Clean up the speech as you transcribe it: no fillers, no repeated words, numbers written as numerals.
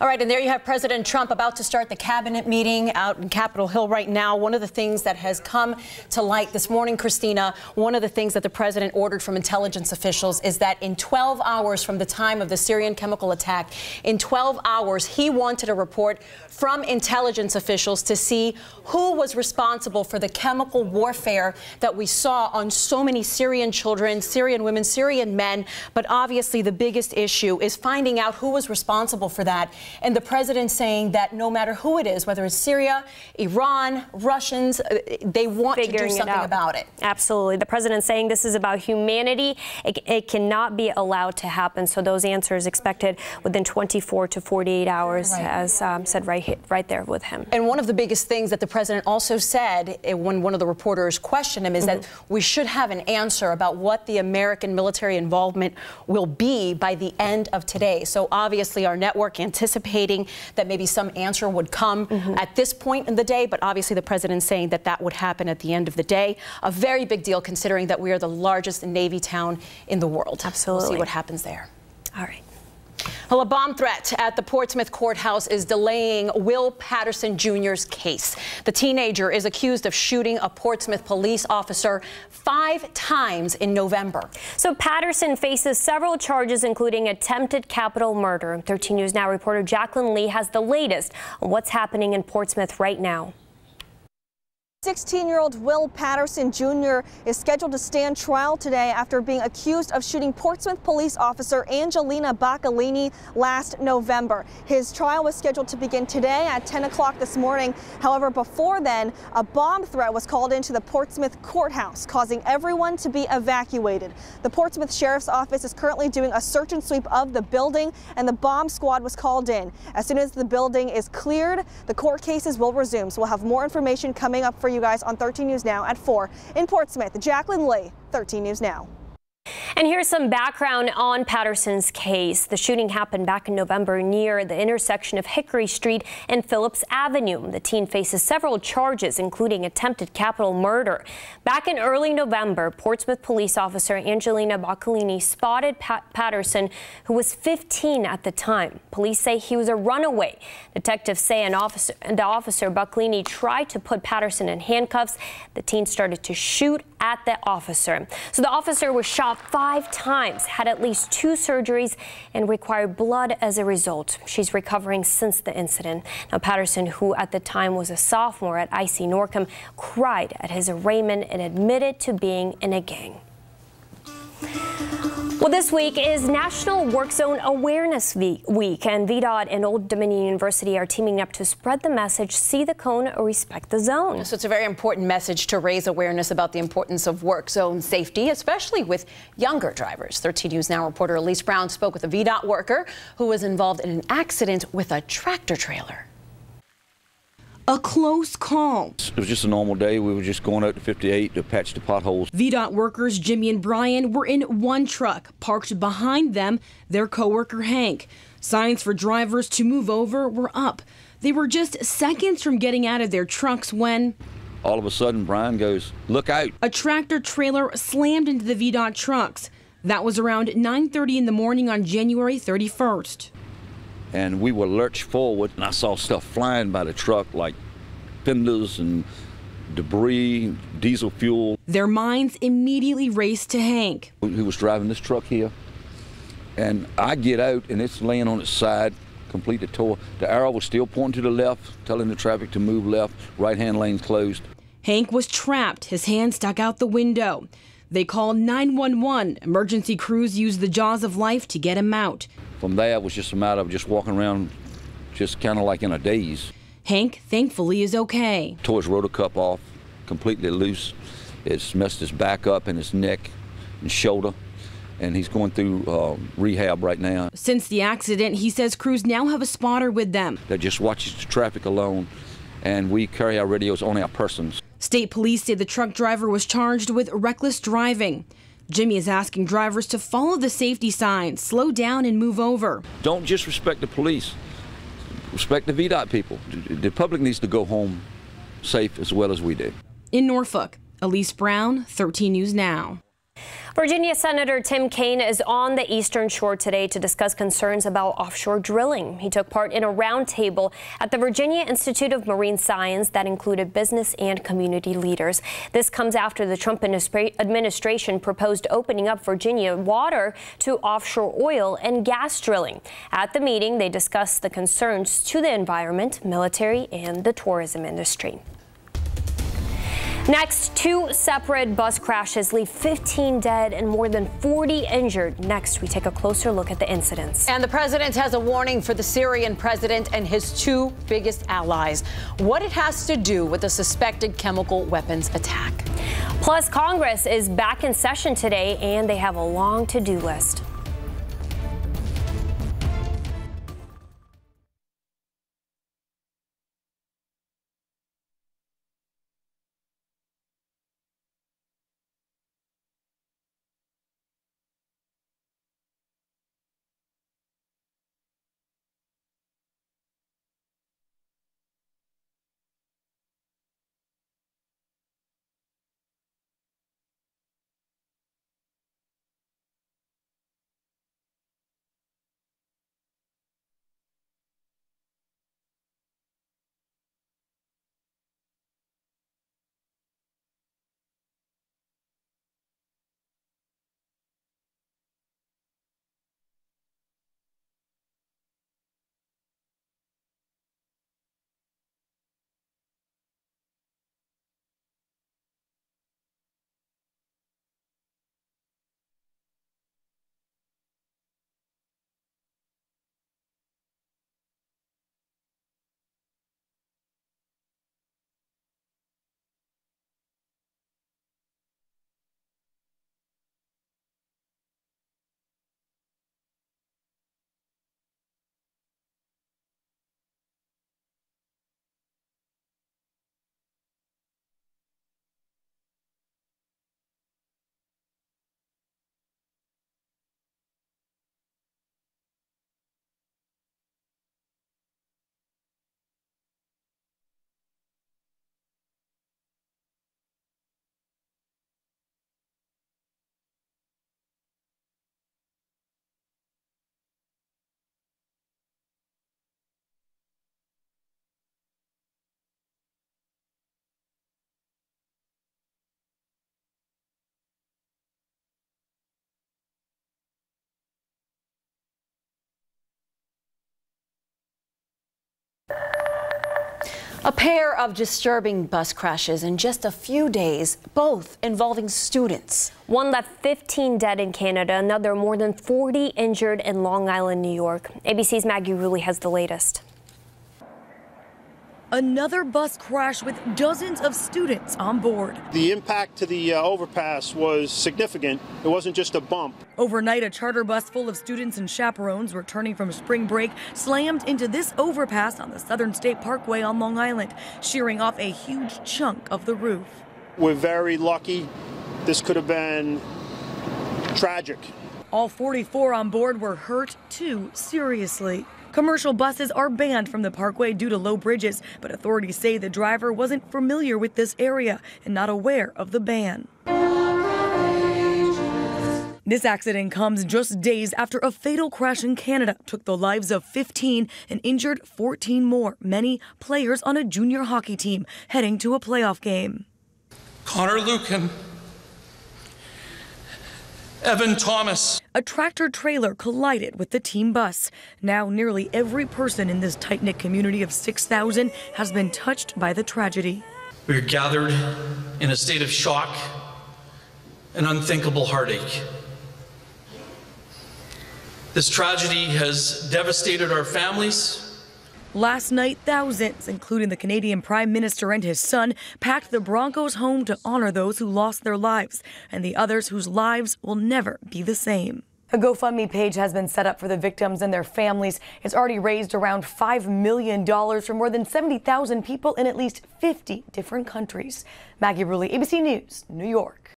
All right, and there you have President Trump about to start the cabinet meeting out in Capitol Hill right now. One of the things that has come to light this morning, Kristina, one of the things that the president ordered from intelligence officials is that in 12 hours from the time of the Syrian chemical attack, in 12 hours, he wanted a report from intelligence officials to see who was responsible for the chemical warfare that we saw on so many Syrian children, Syrian women, Syrian men. But obviously, the biggest issue is finding out who was responsible for that. And the president saying that no matter who it is, whether it's Syria, Iran, Russians, they want to do something about it. Absolutely. The president saying this is about humanity. It cannot be allowed to happen. So those answers expected within 24 to 48 hours, as said right there with him. And one of the biggest things that the president also said when one of the reporters questioned him is that we should have an answer about what the American military involvement will be by the end of today. So obviously our network anticipating that maybe some answer would come at this point in the day, but obviously the president saying that that would happen at the end of the day. A very big deal considering that we are the largest Navy town in the world. Absolutely. We'll see what happens there. All right. Well, a bomb threat at the Portsmouth courthouse is delaying Will Patterson Jr.'s case. The teenager is accused of shooting a Portsmouth police officer 5 times in November. So Patterson faces several charges, including attempted capital murder. 13 News Now reporter Jacqueline Lee has the latest on what's happening in Portsmouth right now. 16-year-old Will Patterson Jr. is scheduled to stand trial today after being accused of shooting Portsmouth police officer Angelina Boccolini last November. His trial was scheduled to begin today at 10 o'clock this morning. However, before then, a bomb threat was called into the Portsmouth courthouse, causing everyone to be evacuated. The Portsmouth Sheriff's Office is currently doing a search and sweep of the building, and the bomb squad was called in. As soon as the building is cleared, the court cases will resume. So we'll have more information coming up for you guys on 13 News Now at 4 in Portsmouth. Jacqueline Lee, 13 News Now. And here's some background on Patterson's case. The shooting happened back in November near the intersection of Hickory Street and Phillips Avenue. The teen faces several charges, including attempted capital murder. Back in early November, Portsmouth police officer Angelina Boccolini spotted Patterson, who was 15 at the time. Police say he was a runaway. Detectives say the officer Boccolini tried to put Patterson in handcuffs. The teen started to shoot at the officer. So the officer was shot 5 times, had at least 2 surgeries, and required blood as a result. She's recovering since the incident. Now, Patterson, who at the time was a sophomore at IC Norcom, cried at his arraignment and admitted to being in a gang. Well, this week is National Work Zone Awareness Week, and VDOT and Old Dominion University are teaming up to spread the message, see the cone, respect the zone. So it's a very important message to raise awareness about the importance of work zone safety, especially with younger drivers. 13 News Now reporter Elise Brown spoke with a VDOT worker who was involved in an accident with a tractor trailer. A close call. It was just a normal day. We were just going out to 58 to patch the potholes. VDOT workers Jimmy and Brian were in one truck. Parked behind them, their coworker Hank. Signs for drivers to move over were up. They were just seconds from getting out of their trucks when all of a sudden Brian goes, "Look out." A tractor trailer slammed into the VDOT trucks. That was around 9:30 in the morning on January 31st. And we were lurched forward, and I saw stuff flying by the truck, like fenders and debris, diesel fuel. Their minds immediately raced to Hank, who was driving this truck here. And I get out, and it's laying on its side, completely tore. The arrow was still pointing to the left, telling the traffic to move left, right-hand lane closed. Hank was trapped, his hand stuck out the window. They called 911. Emergency crews used the jaws of life to get him out. From there, it was just a matter of just walking around, just kind of like in a daze. Hank, thankfully, is okay. Tore his rotor cup off, completely loose. It's messed his back up and his neck and shoulder, and he's going through rehab right now. Since the accident, he says crews now have a spotter with them that just watches the traffic alone, and we carry our radios on our persons. State police say the truck driver was charged with reckless driving. Jimmy is asking drivers to follow the safety signs, slow down and move over. Don't just respect the police, respect the VDOT people. The public needs to go home safe as well as we do. In Norfolk, Elise Brown, 13 News Now. Virginia Senator Tim Kaine is on the Eastern Shore today to discuss concerns about offshore drilling. He took part in a roundtable at the Virginia Institute of Marine Science that included business and community leaders. This comes after the Trump administration proposed opening up Virginia water to offshore oil and gas drilling. At the meeting, they discussed the concerns to the environment, military, and the tourism industry. Next, 2 separate bus crashes leave 15 dead and more than 40 injured. Next, we take a closer look at the incidents. And the president has a warning for the Syrian president and his 2 biggest allies. What it has to do with the suspected chemical weapons attack. Plus, Congress is back in session today, and they have a long to-do list. A pair of disturbing bus crashes in just a few days, both involving students. One left 15 dead in Canada, another more than 40 injured in Long Island, New York. ABC's Maggie Rulli has the latest. Another bus crash with dozens of students on board. The impact to the overpass was significant. It wasn't just a bump. Overnight, a charter bus full of students and chaperones returning from spring break slammed into this overpass on the Southern State Parkway on Long Island, shearing off a huge chunk of the roof. We're very lucky. This could have been tragic. All 44 on board were hurt, too, seriously. Commercial buses are banned from the parkway due to low bridges, but authorities say the driver wasn't familiar with this area and not aware of the ban. This accident comes just days after a fatal crash in Canada took the lives of 15 and injured 14 more, many players on a junior hockey team heading to a playoff game. Connor Lucan, Evan Thomas. A tractor trailer collided with the team bus. Now nearly every person in this tight-knit community of 6,000 has been touched by the tragedy. We are gathered in a state of shock and unthinkable heartache. This tragedy has devastated our families. Last night, thousands, including the Canadian Prime Minister and his son, packed the Broncos home to honor those who lost their lives and the others whose lives will never be the same. A GoFundMe page has been set up for the victims and their families. It's already raised around $5 million for more than 70,000 people in at least 50 different countries. Maggie Rulli, ABC News, New York.